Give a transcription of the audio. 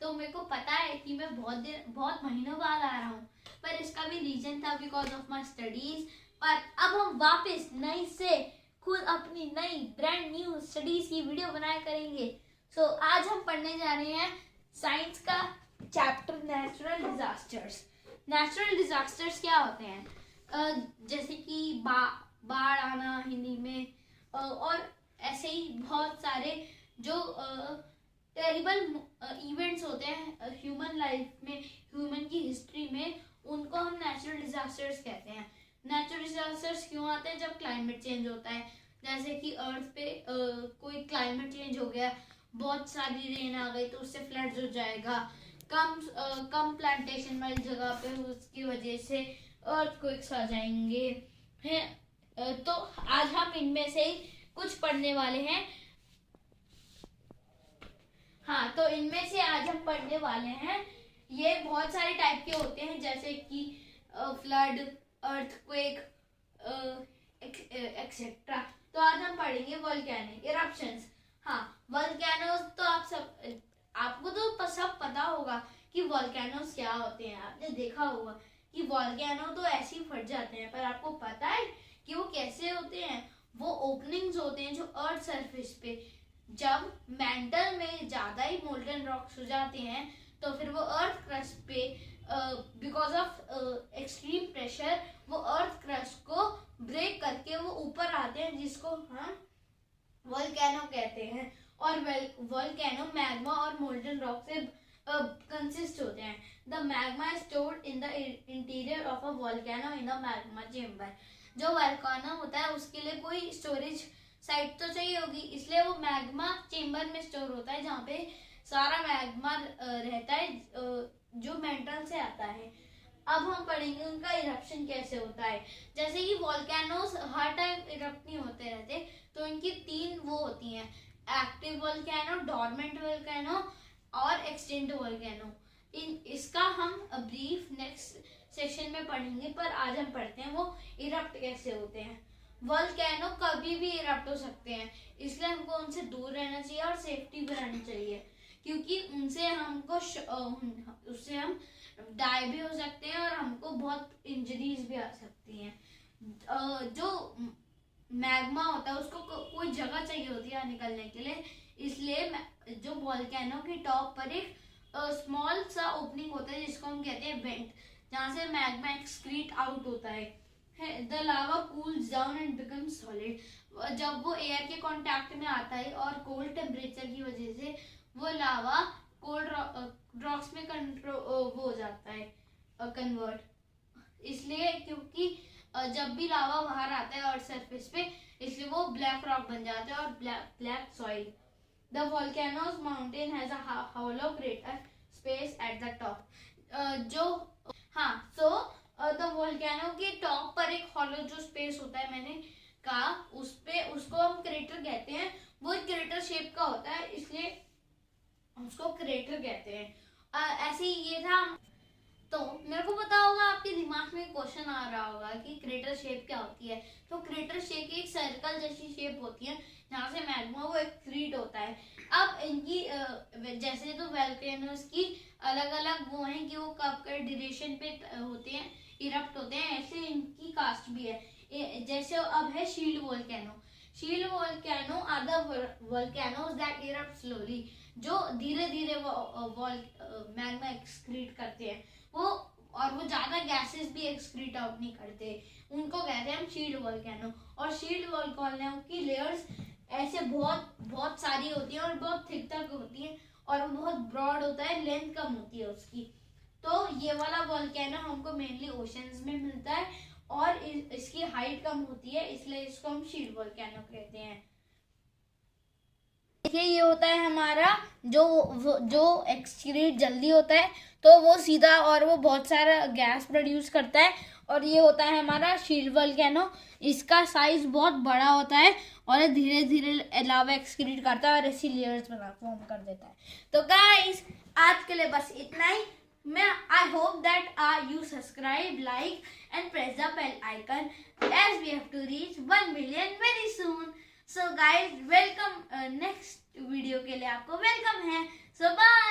तो मेरे को पता है कि मैं बहुत महीनों बाद आ रहा हूँ, पर इसका भी रीजन था बिकॉज ऑफ माई स्टडीज। और अब हम वापस नई से खुद अपनी नई ब्रांड न्यू स्टडीज की वीडियो बनाया करेंगे। सो आज हम पढ़ने जा रहे हैं साइंस का chapter natural disasters. Natural disasters क्या होते हैं? जैसे कि बाढ़ आना हिंदी में, और ऐसे ही बहुत सारे जो टेरिबल इवेंट्स होते हैं ह्यूमन लाइफ में, ह्यूमन की हिस्ट्री में, उनको हम नेचुरल डिजास्टर्स कहते हैं। नेचुरल डिजास्टर्स क्यों आते हैं? जब क्लाइमेट चेंज होता है, जैसे कि अर्थ पे कोई क्लाइमेट चेंज हो गया, बहुत सारी रेन आ गई तो उससे फ्लड्स हो जाएगा। कम प्लांटेशन वाली जगह पे उसकी वजह से अर्थक्वेक्स आ जाएंगे हैं। तो आज हम इनमें से ही कुछ पढ़ने वाले हैं। हाँ, तो इनमें से आज हम पढ़ने वाले हैं। ये बहुत सारे टाइप के होते हैं, जैसे कि फ्लड, अर्थक्वेक, एक्सेट्रा। तो आज हम पढ़ेंगे वोल्केनिक इरप्शंस। हाँ, वोल्केनोस तो आपको तो सब पता होगा कि वोल्केनोस क्या होते हैं। आपने देखा होगा कि वोल्केनो तो ऐसे ही फट जाते हैं, पर आपको पता है कि वो कैसे होते हैं? वो ओपनिंग्स होते हैं जो अर्थ सरफेस पे, जब मेंटल में ज्यादा ही मोल्टन रॉक्स हो जाते हैं तो फिर वो अर्थ क्रस्ट पे बिकॉज ऑफ एक्सट्रीम प्रेशर वो अर्थ क्रस्ट को ब्रेक करके वो ऊपर आते हैं, जिसको हम वोल्केनो कहते हैं। और वोल्केनो मैग्मा और मोल्टन रॉक से कंसिस्ट होते हैं। The magma is stored in the interior of a volcano in the magma chamber. जो वोल्केनो होता है उसके लिए कोई स्टोरेज साइट तो चाहिए होगी, इसलिए वो मैग्मा चेम्बर में स्टोर होता है, जहाँ पे सारा मैग्मा रहता है जो मेंटल से आता है। अब हम पढ़ेंगे उनका इरप्शन कैसे होता है। जैसे कि वोल्केनोस हर टाइम इरप्ट नहीं होते रहते, तो इनकी तीन वो होती हैं, एक्टिव वोल्केनो, डोरमेंट वोल्केनो और एक्सटिंक्ट वोल्केनो। इसका हम ब्रीफ नेक्स्ट सेशन में पढ़ेंगे, पर आज हम पढ़ते हैं वो इरप्ट कैसे होते हैं। वोल्केनो कभी भी इरप्ट हो सकते हैं, इसलिए हमको उनसे दूर रहना चाहिए और सेफ्टी भी रहनी चाहिए, क्योंकि उनसे हमको उससे हम डाई भी हो सकते हैं और हमको बहुत इंजरीज भी आ सकती हैं। जो मैग्मा होता है उसको कोई जगह चाहिए होती है निकलने के लिए, इसलिए जो वोल्केनो की टॉप पर एक स्मॉल सा ओपनिंग होता है जिसको हम कहते हैं वेंट, जहाँ से मैग्मा एक्सक्रीट आउट होता है। The lava cools down and becomes solid. जब वो एयर के कांटेक्ट में आता है और कोल्ड टेम्परेचर की वजह से वो लावा कोल्ड रॉक्स में वो हो जाता है कन्वर्ट, इसलिए क्योंकि जब भी लावा बाहर आता है और सरफेस पे, इसलिए वो ब्लैक रॉक बन जाता है और black soil. The volcanoes mountain has a hollow crater space at the top. The volcano के टॉप पर एक हॉलो जो स्पेस होता है, मैंने कहा उसको हम क्रेटर कहते हैं। वो एक क्रेटर शेप का होता है, इसलिए उसको क्रेटर कहते हैं। ऐसे ही ये था। तो मेरे को पता होगा आपके दिमाग में क्वेश्चन आ रहा होगा कि क्रेटर शेप क्या होती है। तो क्रेटर शेप एक सर्कल जैसी शेप होती है जहाँ से मैग्मा वो एक्सक्रीट होता है। अब इनकी जैसे तो वोल्केनोस की अलग अलग वो हैं कि वो कब के ड्यूरेशन पे होते हैं, इरप्ट होते हैं, ऐसे इनकी कास्ट भी है। जैसे अब है shield volcano. Shield volcano are the volcanoes that erupt slowly, जो धीरे धीरे मैग्मा एक्सक्रीट करते हैं और वो ज्यादा गैसेस भी एक्सक्रीट आउट नहीं करते, उनको कहते हैं हम शील्ड वोल्केनो। और शील्ड वोल्केनो की लेयर्स ऐसे बहुत बहुत सारी होती हैं और बहुत थिक तक होती हैं, और वो बहुत ब्रॉड होता है, लेंथ कम होती है उसकी। तो ये वाला वोल्केनो हमको मेनली ओशंस में मिलता है और इसकी हाइट कम होती है, इसलिए इसको हम शील्ड वोल्केनो कहते हैं। देखिए ये होता है हमारा जो एक्सक्रीट जल्दी होता है, तो वो सीधा और वो बहुत सारा गैस प्रोड्यूस करता है, और ये होता है हमारा शील्ड वोल्केनो। इसका साइज बहुत बड़ा होता है और धीरे धीरे लावा एक्सक्रीट करता है और ऐसी लेयर्स फॉर्म कर देता है। तो गाइस आज के लिए बस इतना ही। I hope that you subscribe, like and press the bell icon as we have to reach 1 million very soon. So guys, welcome next video के लिए आपको welcome है. So bye.